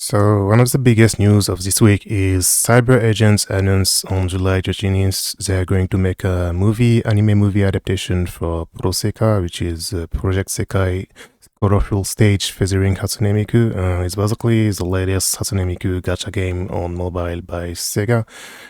So one of the biggest news of this week is Cyber Agents announced on July 13th they're going to make a anime movie adaptation for Proseka, which is Project Sekai colorful stage featuring Hatsune Miku. It's basically the latest Hatsune Miku gacha game on mobile by Sega,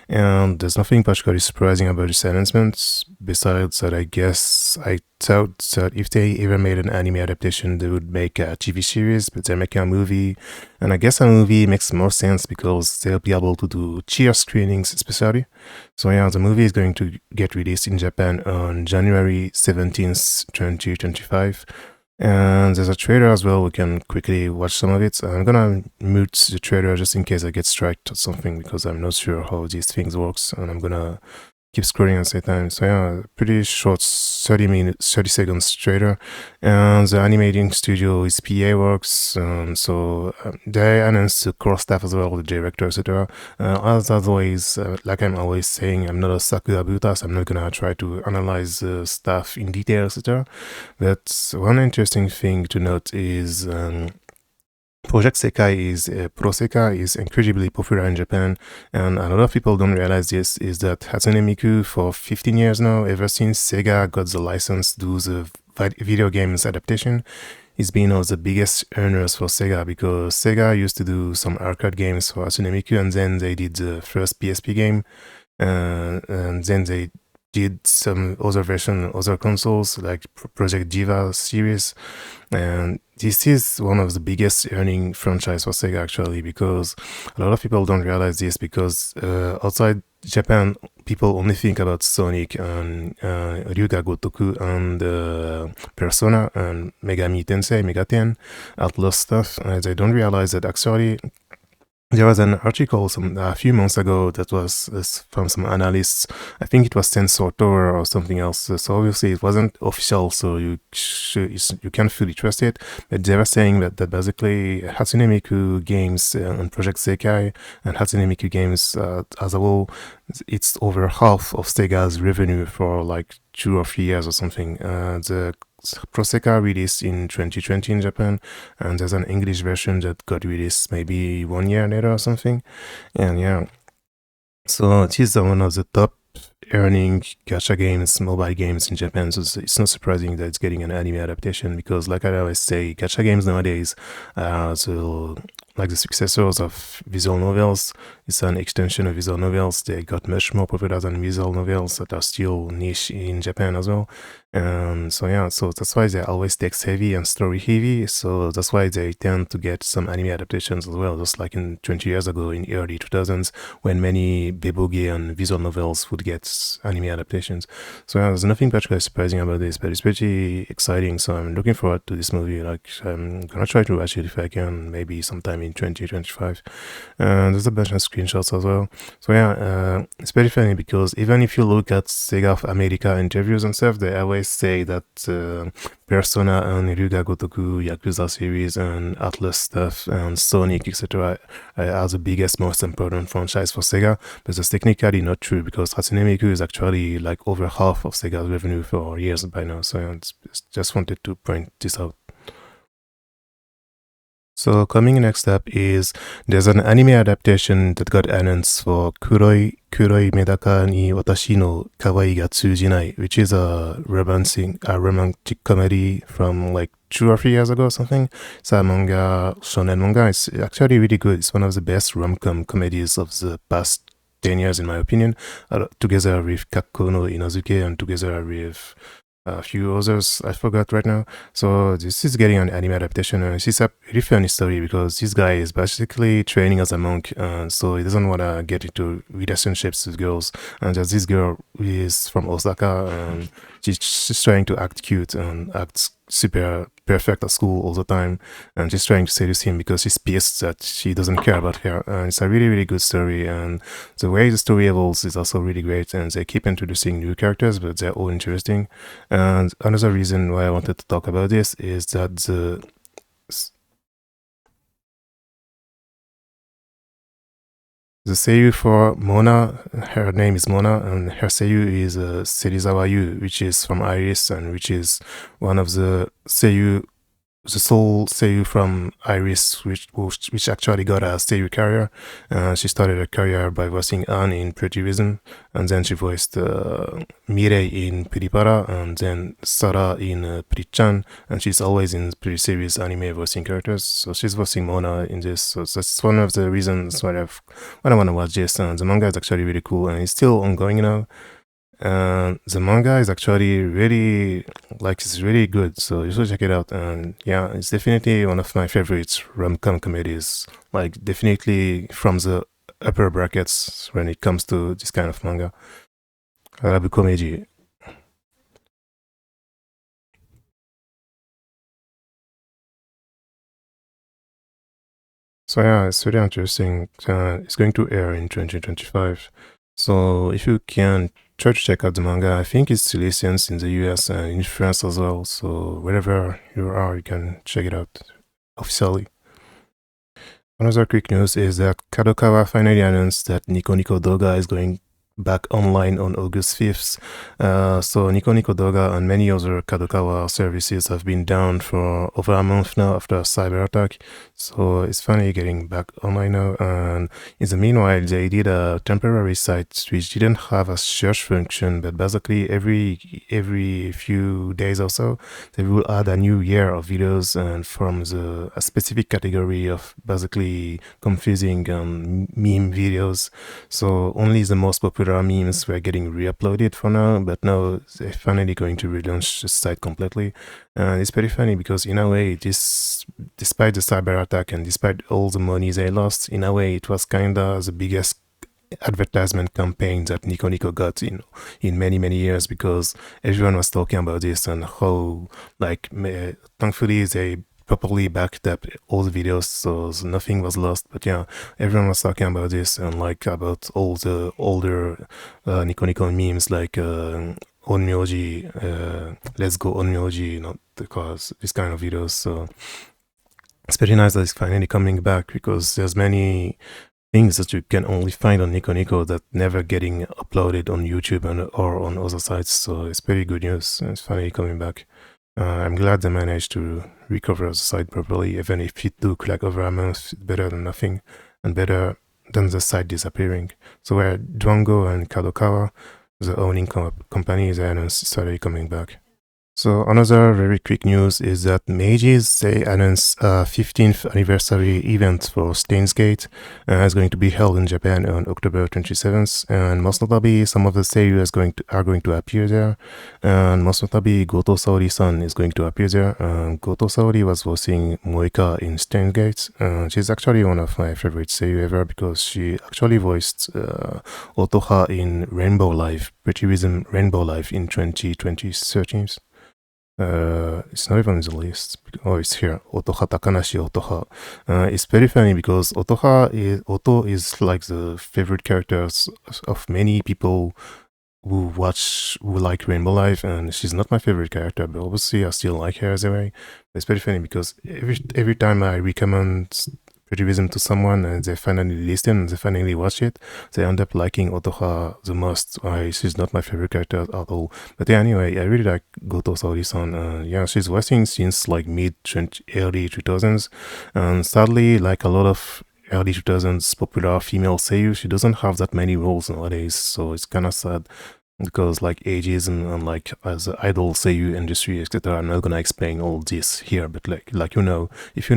and there's nothing particularly surprising about this announcement, besides that I guess I thought that if they ever made an anime adaptation, they would make a TV series, but they're making a movie, and I guess a movie makes more sense because they'll be able to do cheer screenings especially. So yeah, the movie is going to get released in Japan on January 17th, 2025. And there's a trailer as well. We can quickly watch some of it. I'm gonna mute the trailer just in case I get striked or something because I'm not sure how these things works, and I'm gonna keep scrolling at the same time. So yeah, pretty short, 30 seconds trailer. And the animating studio is PA Works. They announced the core staff as well, the director, etc. As always, like I'm always saying, I'm not a Sakura Buta, so I'm not gonna try to analyze the stuff in detail, etc. But one interesting thing to note is Project Sekai Proseka is incredibly popular in Japan, and a lot of people don't realize this is that Hatsune Miku for 15 years now, ever since Sega got the license to do the video games adaptation, is been one of the biggest earners for Sega because Sega used to do some arcade games for Hatsune Miku, and then they did the first PSP game, and then they did some other version, other consoles like Project Diva series, and this is one of the biggest earning franchise for Sega actually, because a lot of people don't realize this because outside Japan, people only think about Sonic and Ryuga Gotoku and Persona and Megami Tensei, Megaten, Atlas stuff. They don't realize that actually there was an article a few months ago that was from some analysts. I think it was Sensor Tower or something else. So obviously it wasn't official, so you can't fully trust it. But they were saying that basically Hatsune Miku games and Project Sekai and Hatsune Miku games as a whole, it's over half of Sega's revenue for like 2 or 3 years or something. The Proseka released in 2020 in Japan, and there's an English version that got released maybe 1 year later or something. And yeah, so it is one of the top earning gacha games, mobile games in Japan. So it's not surprising that it's getting an anime adaptation because, like I always say, gacha games nowadays are like the successors of visual novels. It's an extension of visual novels. They got much more popular than visual novels that are still niche in Japan as well. So yeah, so that's why they're always text heavy and story heavy. So that's why they tend to get some anime adaptations as well, just like in 20 years ago in early 2000s when many beboge and visual novels would get anime adaptations. So yeah, there's nothing particularly surprising about this, but it's pretty exciting. So I'm looking forward to this movie. Like I'm gonna try to watch it if I can, maybe sometime in 2025. There's a bunch of screenshots as well. So yeah, it's pretty funny because even if you look at Sega of America interviews and stuff, they always say that Persona and Ryuga Gotoku, Yakuza series, and Atlas stuff, and Sonic, etc. Are the biggest, most important franchise for Sega, but that's technically not true because Hatsune Miku is actually like over half of Sega's revenue for years by now. So I just wanted to point this out. So coming next up is there's an anime adaptation that got announced for Kuroi Medaka ni Watashi no Kawaii ga Tsujinai, which is a romantic comedy from like 2 or 3 years ago or something. It's a manga, shonen manga. It's actually really good. It's one of the best rom-com comedies of the past 10 years in my opinion, together with Kakko no Inazuke and together with a few others I forgot right now. So this is getting an anime adaptation, and it's a really funny story because this guy is basically training as a monk, so he doesn't want to get into relationships with girls. And there's this girl who is from Osaka, and she's trying to act cute and act super perfect at school all the time, and she's trying to seduce him because she's pissed that she doesn't care about her. And it's a really, really good story, and the way the story evolves is also really great, and they keep introducing new characters, but they're all interesting. And another reason why I wanted to talk about this is that the seiyuu for Mona, her name is Mona, and her seiyuu is Serizawa Yu, which is from Iris, and which is one of the seiyuu the sole seiyuu from Iris, which actually got a seiyuu career. She started her career by voicing Anne in Pretty Reason, and then she voiced Mirei in Piripara, and then Sara in Pretty-chan, and she's always in pretty serious anime voicing characters. So she's voicing Mona in this. So that's one of the reasons why I want to watch this. And the manga is actually really cool, and it's still ongoing now. The manga is actually really it's really good, so you should check it out. And yeah, it's definitely one of my favorites rom-com comedies, like definitely from the upper brackets when it comes to this kind of manga. Arabu comedy. So yeah, it's really interesting. It's going to air in 2025. So if you can try to check out the manga, I think it's licensed in the US and in France as well. So wherever you are, you can check it out officially. Another quick news is that Kadokawa finally announced that Nico Nico Doga is going back online on August 5th. So Nico Nico Doga and many other Kadokawa services have been down for over a month now after a cyber attack. So it's finally getting back online now. And in the meanwhile, they did a temporary site which didn't have a search function, but basically every few days or so, they will add a new year of videos and from a specific category of basically confusing meme videos. So only the most popular memes were getting re-uploaded for now, but now they're finally going to relaunch the site completely. And it's pretty funny because in a way, despite the cyber attack and despite all the money they lost, in a way it was kinda the biggest advertisement campaign that Nico Nico got in many years, because everyone was talking about this and how thankfully they properly backed up all the videos, so nothing was lost. But yeah, everyone was talking about this and about all the older Nico Nico memes like Onmyoji, let's go Onmyoji, not because this kind of videos. So it's pretty nice that it's finally coming back, because there's many things that you can only find on Nico Nico that never getting uploaded on YouTube or on other sites. So it's pretty good news. It's finally coming back. I'm glad they managed to recover the site properly, even if it took over a month. Better than nothing, and better than the site disappearing. So where Dwango and Kadokawa, the owning companies, started coming back. So another very quick news is that Mages, they announced a 15th anniversary event for Steins Gate. It's going to be held in Japan on October 27th, and most notably some of the seiyuu are going to appear there, and most notably Goto Saori-san is going to appear there. Goto Saori was voicing Moeka in Steins Gate. She's actually one of my favorite seiyuu ever, because she actually voiced Otoha in Rainbow Life, Pretty Reason Rainbow Life in 2013. It's not even in the list. Oh, it's here. Otoha Takanashi Otoha. It's very funny because Oto is like the favorite characters of many people who like Rainbow Life, and she's not my favorite character, but obviously I still like her as a way. It's very funny because every time I recommend Pretty Reason to someone and they finally listen and they finally watch it, they end up liking Otoha the most. She's not my favorite character at all. But yeah, anyway, I really like Goto Saori-san. Yeah, she's voicing since early 2000s. And sadly, like a lot of early 2000s popular female seiyuu, she doesn't have that many roles nowadays. So it's kind of sad, because ageism and as idol seiyuu industry, etc. I'm not gonna explain all this here, but if you know,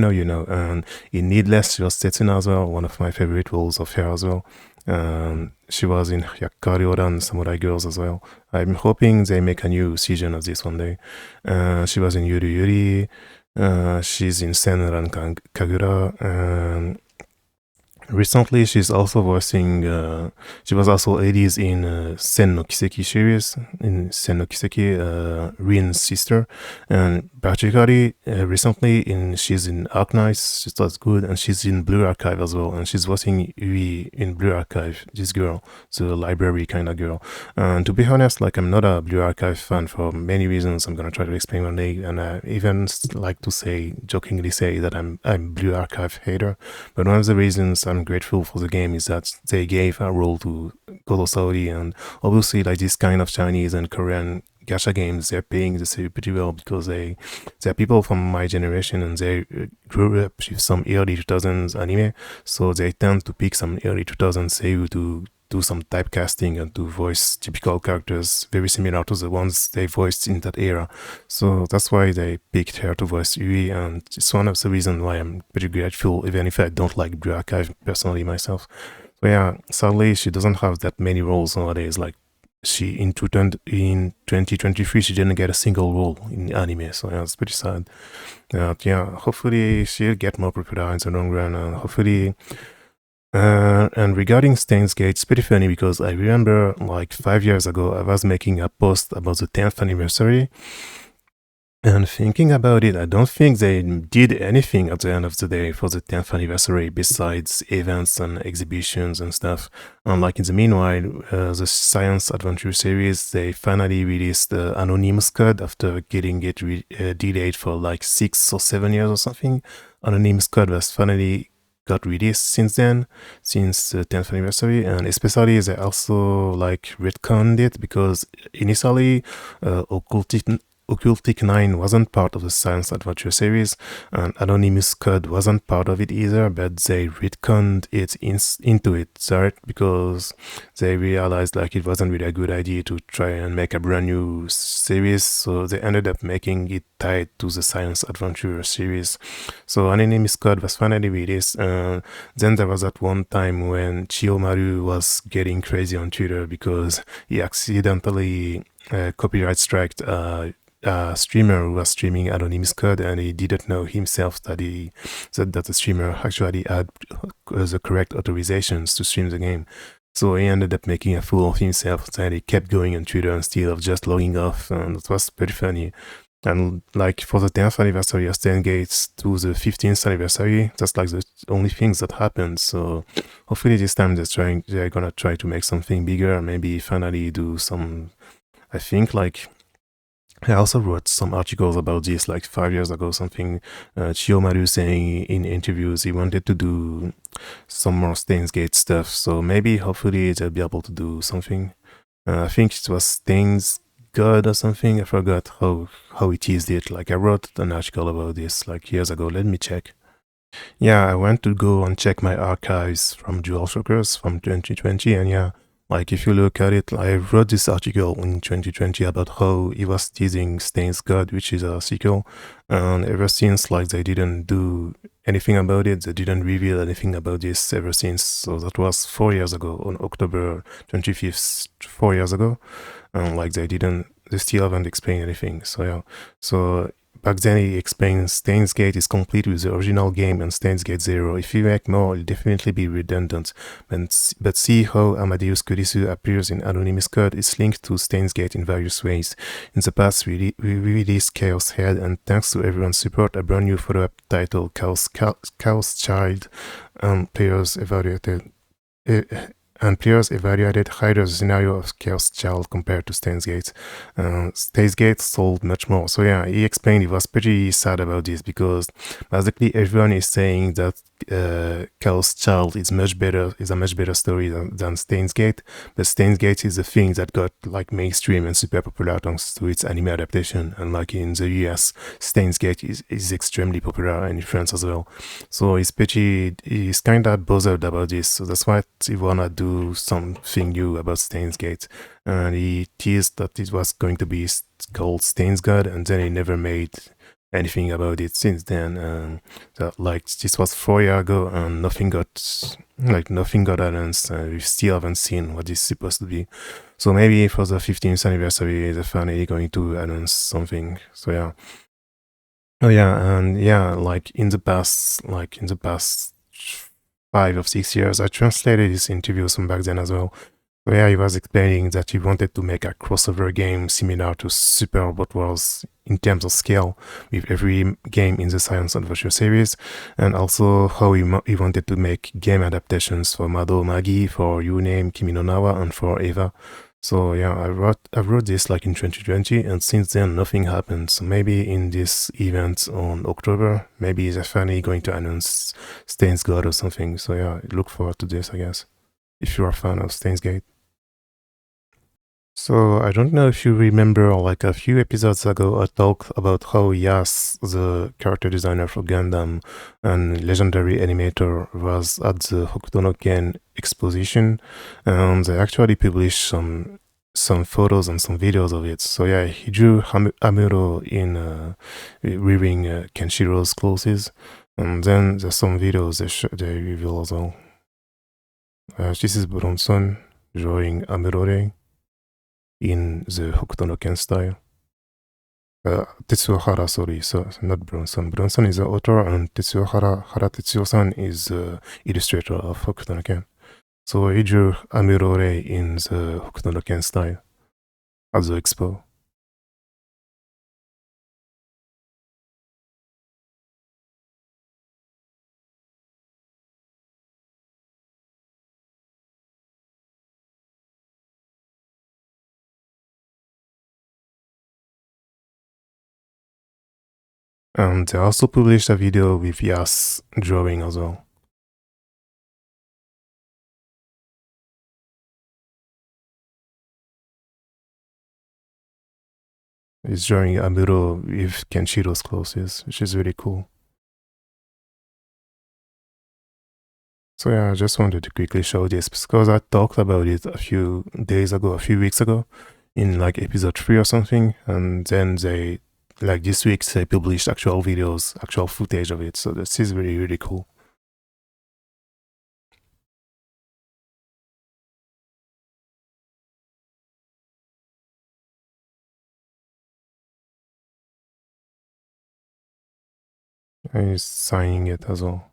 you know. And in Needless, she was Setsuna as well, one of my favorite roles of her as well. She was in Hyakkari Oran Samurai Girls as well. I'm hoping they make a new season of this one day. She was in Yuri Yuri. She's in Senran Kagura. Recently, she's also voicing. She was also Aries in Sen no Kiseki series, in Sen no Kiseki, Rin's sister, and particularly recently she's in Arknights. She does good, and she's in Blue Archive as well, and she's voicing Yui in Blue Archive. This girl, the library kind of girl. And to be honest, I'm not a Blue Archive fan for many reasons. I'm gonna try to explain one day, and I even like to jokingly say that I'm Blue Archive hater. But one of the reasons I'm grateful for the game is that they gave a role to Goto Saori, and obviously this kind of Chinese and Korean gacha games, they're paying the series pretty well because they're people from my generation and they grew up with some early 2000s anime, so they tend to pick some early 2000s seiyuu to do some typecasting and to voice typical characters very similar to the ones they voiced in that era. So that's why they picked her to voice Yui, and it's one of the reasons why I'm pretty grateful, even if I don't like Blue Archive personally myself. So yeah, sadly she doesn't have that many roles nowadays. Like in 2023 she didn't get a single role in anime, so yeah, it's pretty sad. Yeah, hopefully she'll get more popular in the long run, and hopefully and regarding Steins Gate, it's pretty funny because I remember like 5 years ago, I was making a post about the 10th anniversary. And thinking about it, I don't think they did anything at the end of the day for the 10th anniversary besides events and exhibitions and stuff. And like in the meanwhile, the Science Adventure series, they finally released the Anonymous Code after getting it delayed for like 6 or 7 years or something. Anonymous Code was finally got released since then, since the 10th anniversary, and especially they also like retconned it because initially Occultic 9 wasn't part of the Science Adventure series, and Anonymous Code wasn't part of it either, but they retconned it into it because they realized like it wasn't really a good idea to try and make a brand new series, so they ended up making it tied to the Science Adventure series. So Anonymous Code was finally released, and then there was that one time when Chiyomaru was getting crazy on Twitter because he accidentally copyright striked a streamer who was streaming Anonymous Code, and he didn't know himself that the streamer actually had the correct authorizations to stream the game. So he ended up making a fool of himself, and he kept going on Twitter instead of just logging off, and it was pretty funny. And like for the 10th anniversary of Steins Gate to the 15th anniversary, that's like the only things that happened. So hopefully this time they're gonna try to make something bigger, maybe finally do some, I think like, I also wrote some articles about this like 5 years ago, something. Chiyomaru saying in interviews he wanted to do some more Steins Gate stuff, so maybe hopefully they'll be able to do something. I think it was Steins God or something, I forgot how it teased it. Like I wrote an article about this like years ago, let me check. Yeah, I went to go and check my archives from DualShockers from 2020, and yeah, like if you look at it, I wrote this article in 2020 about how he was teasing Steins God, which is a sequel, and ever since like they didn't do anything about it, they didn't reveal anything about this ever since. So that was 4 years ago, on October 25th, 4 years ago, and like they still haven't explained anything. So yeah, so back then he explained Steins Gate is complete with the original game and Steins Gate 0. If you make more, it'll definitely be redundant. But see how Amadeus Kurisu appears in Anonymous Code is linked to Steins Gate in various ways. In the past, we released Chaos Head, and thanks to everyone's support, a brand new follow-up titled Chaos Child, players evaluated higher scenario of Chaos Child compared to Steins Gate. Steins Gate sold much more. So yeah, he explained he was pretty sad about this because basically everyone is saying that Chaos Child is a much better story than Steins Gate, but Steins Gate is the thing that got like mainstream and super popular thanks to its anime adaptation, and like in the US, Steins Gate is extremely popular, and in France as well. So he's kinda bothered about this, so that's why he wanna do something new about Steins Gate, and he teased that it was going to be called Steins God, and then he never made anything about it since then. Like this was 4 years ago, and nothing got announced. We still haven't seen what it's supposed to be. So maybe for the 15th anniversary, they're finally going to announce something. So yeah. Oh yeah, and yeah, like in the past 5 or 6 years, I translated his interviews from back then as well. So yeah, he was explaining that he wanted to make a crossover game similar to Super Robot Wars in terms of scale with every game in the Science Adventure series, and also how he wanted to make game adaptations for Mado Magi, for You Name, Kimi no Na wa, and for Eva. So yeah, I wrote this like in 2020, and since then nothing happened. So maybe in this event on October, maybe they're finally going to announce Steins God or something. So yeah, look forward to this, I guess, if you're a fan of Steins Gate. So I don't know if you remember, like a few episodes ago, I talked about how Yas, the character designer for Gundam and legendary animator, was at the Hokuto no Ken exposition, and they actually published some photos and some videos of it. So yeah, he drew Amuro in wearing Kenshiro's clothes, and then there's some videos they reveal as well. This is Bronson drawing Amuro in the Hokuto no Ken style. Tetsuo Hara, sorry, so not Bronson. Bronson is the author, and Hara Tetsuo-san is the illustrator of Hokuto no Ken. So he drew Amurore in the Hokuto no Ken style at the expo. And they also published a video with Yas drawing as well. He's drawing Amuro with Kenshiro's clothes, which is really cool. So yeah, I just wanted to quickly show this because I talked about it a few weeks ago, in like episode 3 or something, and then they, like this week, they published actual videos, actual footage of it, so this is really, really cool. And he's signing it as well.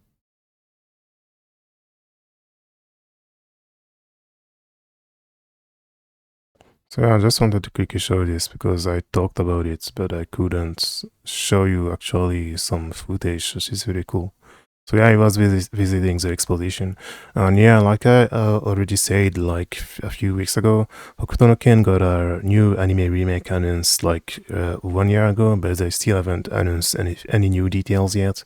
So yeah, I just wanted to quickly show this because I talked about it, but I couldn't show you actually some footage, which is really cool. So yeah, I was visiting the exposition, and yeah, like I already said, like a few weeks ago, Hokuto no Ken got a new anime remake announced like 1 year ago, but they still haven't announced any new details yet.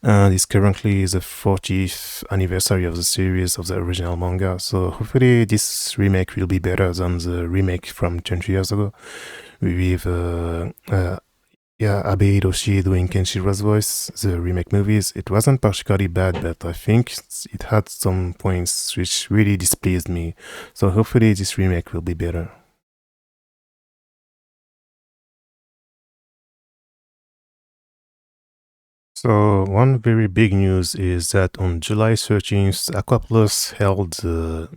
And it's currently the 40th anniversary of the series of the original manga, so hopefully this remake will be better than the remake from 20 years ago, with yeah, Abe Hiroshi doing Kenshiro's voice, the remake movies. It wasn't particularly bad, but I think it had some points which really displeased me. So hopefully this remake will be better. So one very big news is that on July 13th, Aquaplus held the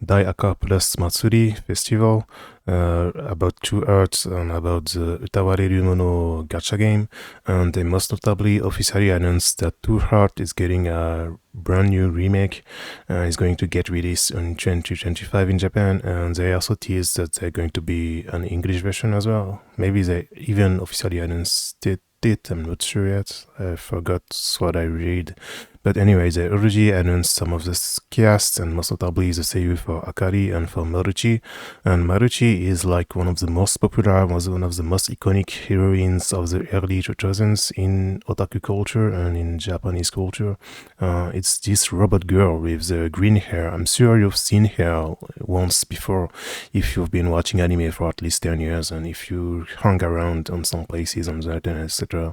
Dai Aquaplus Matsuri festival about two arts and about the Utawareru no gacha game, and they most notably officially announced that Two Heart is getting a brand new remake. It's going to get released in 2025 in Japan, and they also teased that they're going to be an English version as well. Maybe they even officially announced it. I'm not sure yet. I forgot what I read. But anyway, they already announced some of the cast, and most notably the seiyuu for Akari and for Maruchi. And Maruchi is like one of the most popular, was one of the most iconic heroines of the early 2000s in otaku culture and in Japanese culture. It's this robot girl with the green hair. I'm sure you've seen her once before if you've been watching anime for at least 10 years and if you hung around on some places on the internet, etc.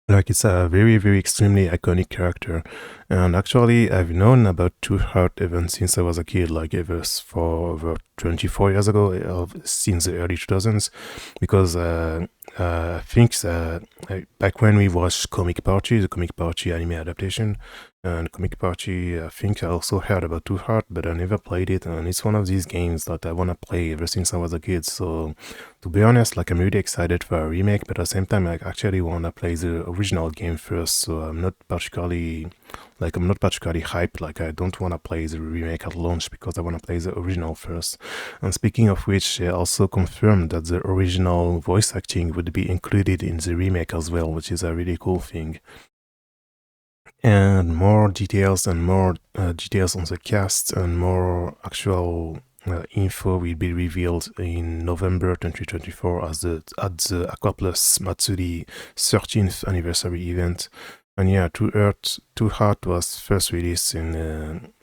Like, it's a very, very extremely iconic character. And actually, I've known about Two Heart even since I was a kid, like ever for over 24 years ago, since the early 2000s, because I think back when we watched Comic Party, the Comic Party anime adaptation, and Comic Party, I think I also heard about Two Heart, but I never played it, and it's one of these games that I want to play ever since I was a kid. So to be honest, like, I'm really excited for a remake, but at the same time, I actually want to play the original game first. So I'm not particularly hyped. Like, I don't want to play the remake at launch because I want to play the original first. And speaking of which, they also confirmed that the original voice acting would be included in the remake as well, which is a really cool thing. And more details on the cast and more actual info will be revealed in November 2024 at the Aquaplus Matsuri 13th anniversary event. And yeah, Two Heart was first released in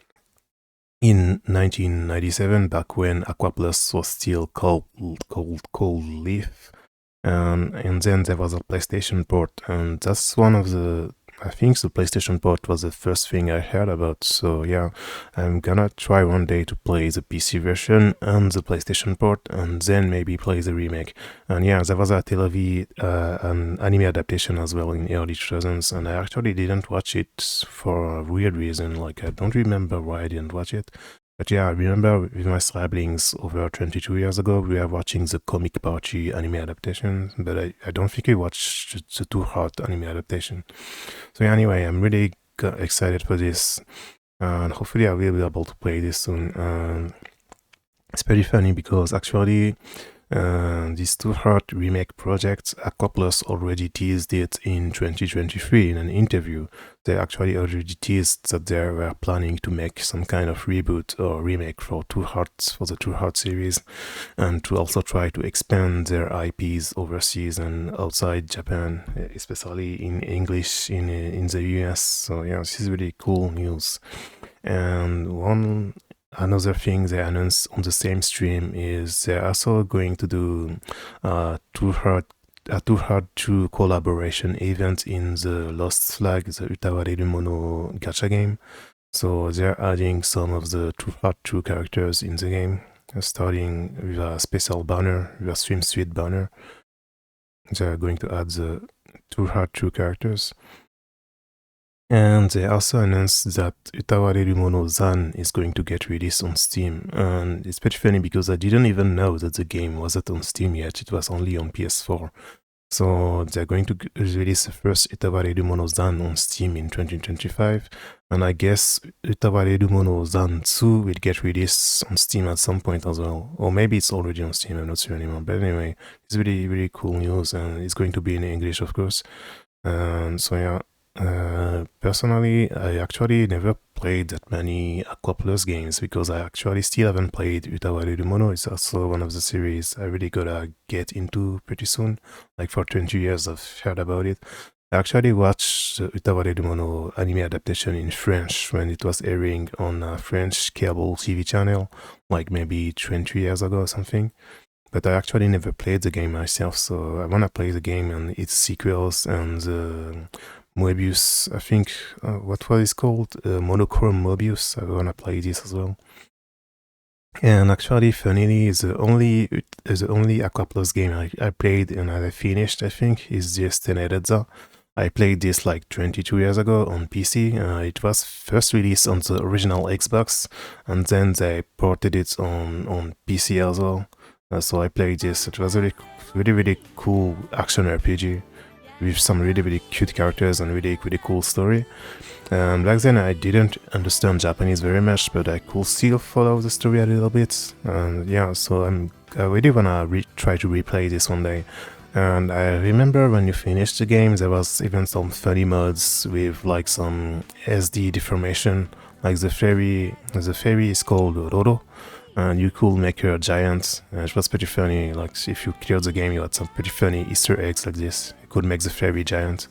in 1997, back when Aquaplus was still called Leaf. And then there was a PlayStation port, and that's one of the, I think the PlayStation port was the first thing I heard about. So yeah, I'm gonna try one day to play the PC version and the PlayStation port, and then maybe play the remake. And yeah, there was a Tel Aviv an anime adaptation as well in early 2000s, and I actually didn't watch it for a weird reason. Like, I don't remember why I didn't watch it. But yeah, I remember with my siblings over 22 years ago, we were watching the Comic Party anime adaptation, but I don't think we watched the Too Hot anime adaptation. So yeah, anyway, I'm really excited for this, and hopefully I will be able to play this soon. It's pretty funny because actually this Too Hot remake project, Aquaplus already teased it in 2023 in an interview. They actually already teased that they were planning to make some kind of reboot or remake for Too Hot, for the Too Hot series, and to also try to expand their IPs overseas and outside Japan, especially in English in the US. So yeah, this is really cool news. And another thing they announced on the same stream is they're also going to do Too Hard 2 collaboration event in the Lost Flag, the Utawareru Mono gacha game. So they're adding some of the Too Hard 2 characters in the game, starting with a special banner, with a swimsuit banner. They're going to add the Too Hard 2 characters. And they also announced that Utawareru Mono Zan is going to get released on Steam. And it's pretty funny because I didn't even know that the game wasn't on Steam yet. It was only on PS4. So they're going to release the first Utawareru Mono Zan on Steam in 2025. And I guess Utawareru Mono Zan 2 will get released on Steam at some point as well. Or maybe it's already on Steam, I'm not sure anymore. But anyway, it's really, really cool news. And it's going to be in English, of course. And so yeah. Personally, I actually never played that many Aquaplus games because I actually still haven't played Utawareru Mono. It's also one of the series I really gotta get into pretty soon. Like for 20 years I've heard about it. I actually watched the Utawareru Mono anime adaptation in French when it was airing on a French cable TV channel, like maybe 20 years ago or something. But I actually never played the game myself, so I wanna play the game and its sequels and Moebius, I think, what was it called? Monochrome Moebius. I wanna play this as well. And actually, funnily, the only Aquaplus game I played and I finished, I think, is just Tenerezza. I played this like 22 years ago on PC. It was first released on the original Xbox, and then they ported it on PC as well. So I played this. It was a really cool action RPG with some really cute characters and really cool story. And back then I didn't understand Japanese very much, but I could still follow the story a little bit. And yeah, so I really wanna try to replay this one day. And I remember when you finished the game, there was even some funny mods with like some SD deformation. Like the fairy is called Roro, and you could make her a giant. It was pretty funny. Like if you cleared the game, you had some pretty funny Easter eggs like this. You could make the fairy giant.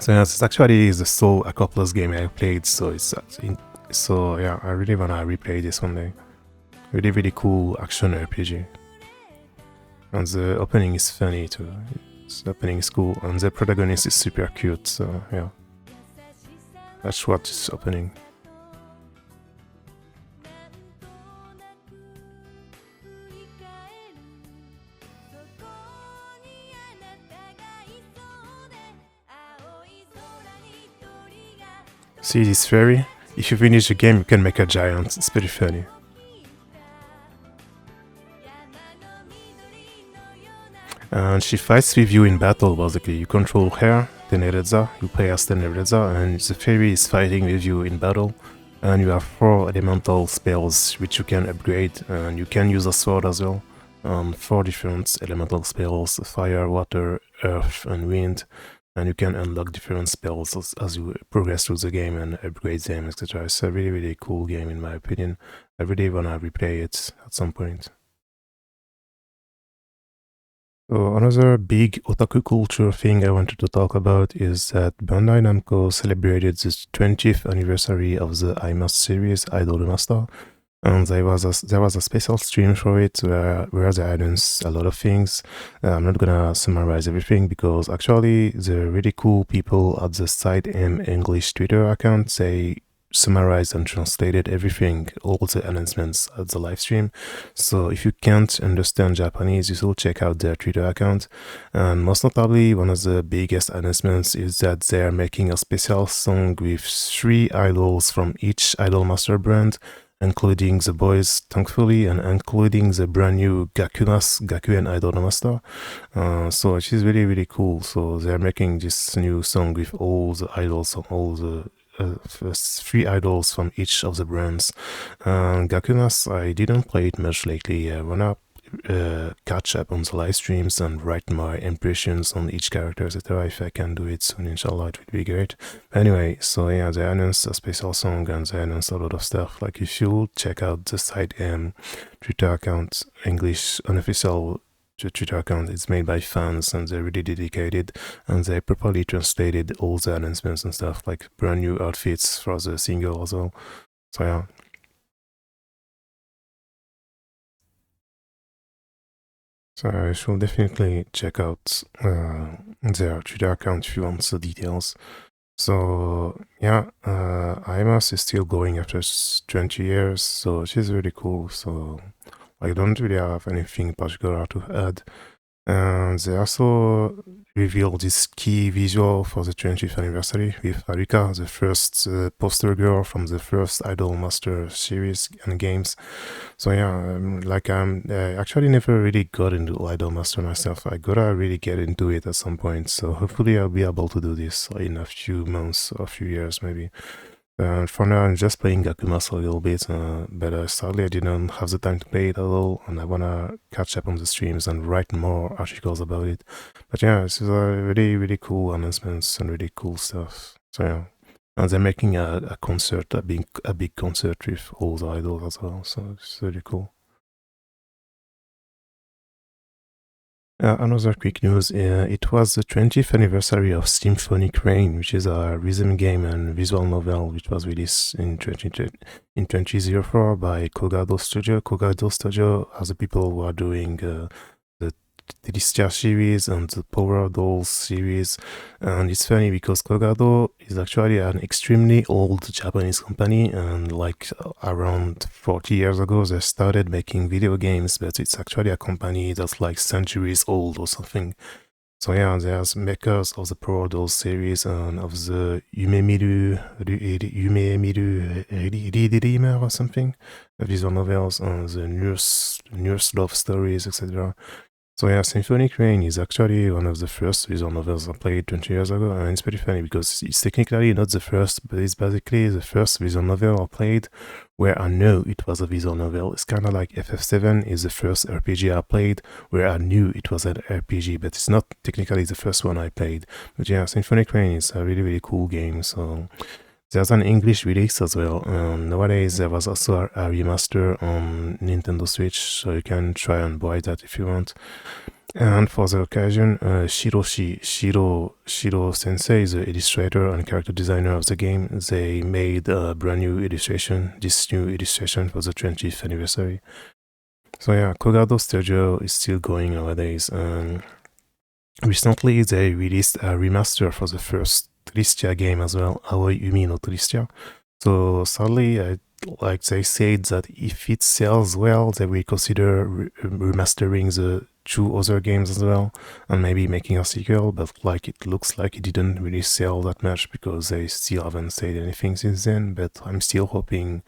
So yeah, it's actually the sole Aquaplus game I played. So so yeah, I really wanna replay this one day. Really cool action RPG. And the opening is funny too. The opening is cool, and the protagonist is super cute. So yeah, that's what is opening. See this fairy? If you finish the game, you can make a giant. It's pretty funny. And she fights with you in battle, basically. You control her, Tenerezza, you play as Tenerezza, and the fairy is fighting with you in battle. And you have 4 elemental spells which you can upgrade, and you can use a sword as well. 4 different elemental spells: fire, water, earth, and wind. And you can unlock different spells as you progress through the game and upgrade them, etc. It's a really cool game in my opinion. I really wanna replay it at some point. So another big otaku culture thing I wanted to talk about is that Bandai Namco celebrated the 20th anniversary of the IMAS series, Idol Master, and there was a special stream for it where they announced a lot of things. I'm not gonna summarize everything because actually the really cool people at the Side M English Twitter account, they summarized and translated everything, all the announcements at the live stream. So if you can't understand Japanese, you should check out their Twitter account. And most notably, one of the biggest announcements is that they are making a special song with 3 idols from each Idol Master brand, including the boys, thankfully, and including the brand new Gakuen Idol Master. So it is really, really cool. So they're making this new song with all the idols from all the 3 idols from each of the brands. Gakunas, I didn't play it much lately. I wanna catch up on the live streams and write my impressions on each character, etc. If I can do it soon, inshallah, it would be great. Anyway, so yeah, they announced a special song and they announced a lot of stuff. Like, if you check out the Side M Twitter account, English unofficial Twitter account, it's made by fans and they're really dedicated, and they properly translated all the announcements and stuff, like brand new outfits for the single as well. So yeah. So I should definitely check out their Twitter account if you want the details. So yeah, IMAS is still going after 20 years, so she's really cool. So I don't really have anything particular to add. And they also revealed this key visual for the 20th anniversary with Haruka, the first poster girl from the first Idol Master series and games. So yeah, I actually never really got into Idol Master myself. I gotta really get into it at some point. So hopefully I'll be able to do this in a few months or a few years maybe. For now, I'm just playing Gakumas a little bit, but sadly I didn't have the time to play it at all, and I wanna catch up on the streams and write more articles about it. But yeah, this is a really, really cool announcements and really cool stuff. So yeah, and they're making a concert, a big concert with all the idols as well. So it's really cool. Another quick news, it was the 20th anniversary of Symphonic Rain, which is a rhythm game and visual novel which was released in 2004 by Kogado Studio. Kogado Studio are the people who are doing the Delistia series and the Power Dolls series. And it's funny because Kogado is actually an extremely old Japanese company, and like around 40 years ago they started making video games, but it's actually a company that's like centuries old or something. So yeah, there's makers of the Power Dolls series and of the Yumemiru Reader or something, visual novels, and the Nurse Love Stories, etc. So yeah, Symphonic Rain is actually one of the first visual novels I played 20 years ago, and it's pretty funny because it's technically not the first, but it's basically the first visual novel I played where I know it was a visual novel. It's kind of like FF7 is the first RPG I played where I knew it was an RPG, but it's not technically the first one I played. But yeah, Symphonic Rain is a really, really cool game, so there's an English release as well. Nowadays, there was also a remaster on Nintendo Switch, so you can try and buy that if you want. And for the occasion, Shiro Sensei, the illustrator and character designer of the game, they made a brand new illustration, this new illustration for the 20th anniversary. So yeah, Kogado Studio is still going nowadays. Recently, they released a remaster for the first Tristia game as well, Aoi Umi no Tristia. So sadly, like they said that if it sells well, they will consider remastering the 2 other games as well, and maybe making a sequel, but like it looks like it didn't really sell that much because they still haven't said anything since then, but I'm still hoping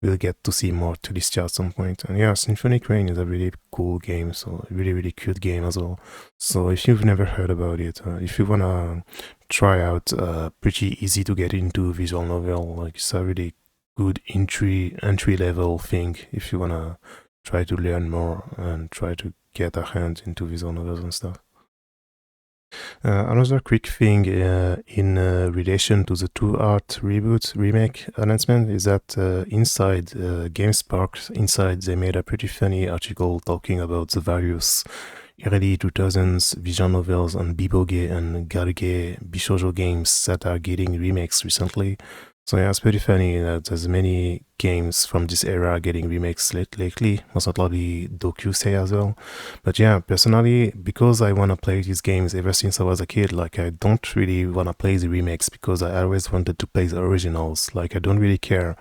we'll get to see more Tristia at some point. And yeah, Symphonic Rain is a really cool game, so a really, really cute game as well. So if you've never heard about it, if you wanna try out a pretty easy to get into visual novel, like it's a really good entry level thing if you wanna try to learn more and try to get a hand into visual novels and stuff. Another quick thing in relation to the 2 Art reboot remake announcement is that inside GameSpark, inside they made a pretty funny article talking about the various early 2000s visual novels and Biboge and Garuge Bishoujo games that are getting remakes recently. So yeah, it's pretty funny that there's many games from this era getting remakes lately, most notably Dokusei as well. But yeah, personally, because I want to play these games ever since I was a kid, like I don't really want to play the remakes because I always wanted to play the originals. Like I don't really care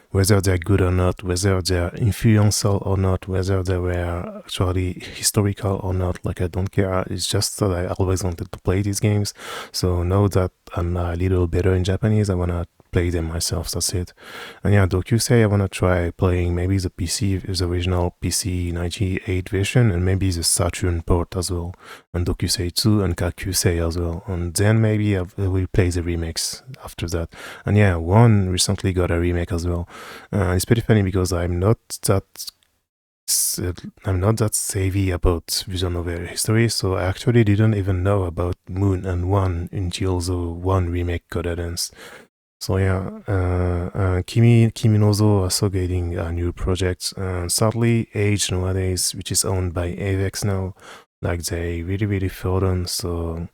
whether they're good or not, whether they're influential or not, whether they were actually historical or not. Like I don't care. It's just that I always wanted to play these games. So now that I'm a little better in Japanese, I want to play them myself. That's it. And yeah, Dokusei, I want to try playing maybe the the original PC 98 version, and maybe the Saturn port as well, and Dokusei 2 and Kakusei as well. And then maybe I will play the remakes after that. And yeah, one recently got a remake as well. It's pretty funny because I'm not that savvy about visual novel history, so I actually didn't even know about Moon and One until the One remake got announced. So yeah, Kimi no Zo also getting a new project. Sadly, Age nowadays, which is owned by Avex now, like they really fell on. So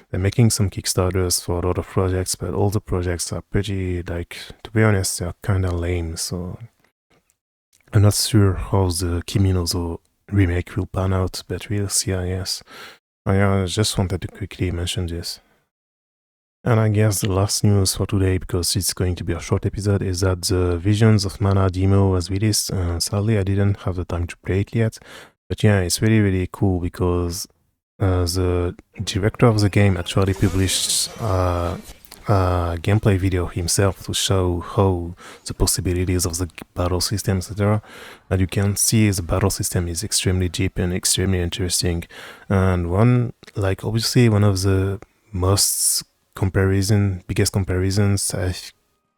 they're making some Kickstarters for a lot of projects, but all the projects are pretty, like, to be honest, they're kind of lame. So I'm not sure how the Kimi no Zo remake will pan out, but we'll see, I guess. I just wanted to quickly mention this. And I guess the last news for today, because it's going to be a short episode, is that the Visions of Mana demo was released. Sadly, I didn't have the time to play it yet. But yeah, it's really cool because the director of the game actually published a gameplay video himself to show how the possibilities of the battle system, etc. And you can see the battle system is extremely deep and extremely interesting. And obviously one of the biggest comparisons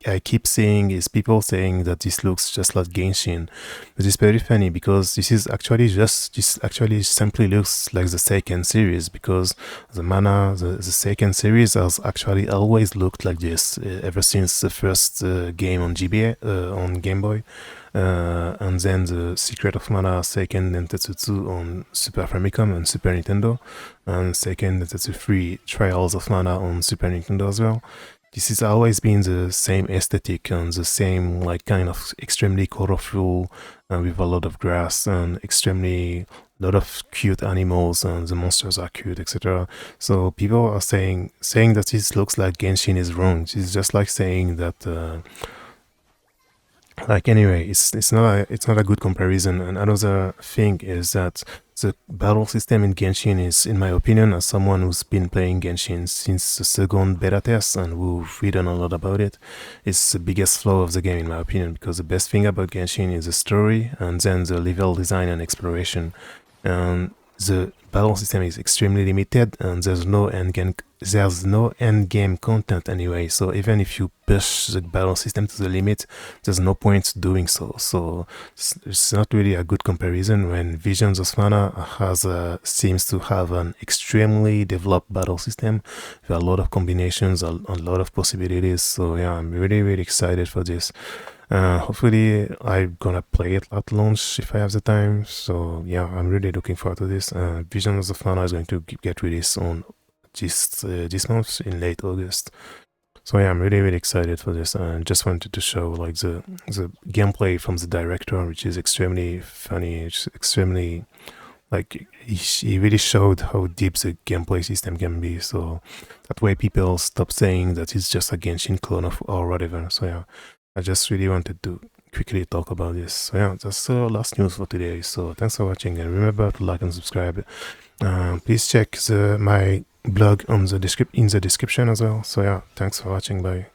I keep seeing is people saying that this looks just like Genshin. But it's very funny because this actually simply looks like the Seiken series, because the Seiken series has actually always looked like this ever since the first game on GBA, on Game Boy. And then the Secret of Mana Seiken Densetsu 2 on Super Famicom and Super Nintendo, and Seiken Densetsu 3 Trials of Mana on Super Nintendo as well. This has always been the same aesthetic and the same, like, kind of extremely colorful, with a lot of grass and extremely lot of cute animals, and the monsters are cute, etc. So people are saying that this looks like Genshin is wrong. It's just like saying that. Anyway, it's not a good comparison. And another thing is that the battle system in Genshin is, in my opinion, as someone who's been playing Genshin since the second beta test and who've read a lot about it, it's the biggest flaw of the game, in my opinion, because the best thing about Genshin is the story and then the level design and exploration. And the battle system is extremely limited, and there's no end game content anyway. So even if you push the battle system to the limit, there's no point doing so. So it's not really a good comparison when Visions of Mana seems to have an extremely developed battle system with a lot of combinations, a lot of possibilities. So yeah, I'm really excited for this. Hopefully I'm gonna play it at launch if I have the time. So yeah, I'm really looking forward to this. Visions of Mana is going to get released on this month in late August. So yeah, I'm really excited for this. And just wanted to show like the gameplay from the director, which is extremely funny. It's extremely, like, he really showed how deep the gameplay system can be. So that way people stop saying that it's just a Genshin clone or whatever. So yeah, I just really wanted to quickly talk about this. So yeah, that's the last news for today. So thanks for watching, and remember to like and subscribe. Please check my blog in the description as well. So yeah, thanks for watching. Bye.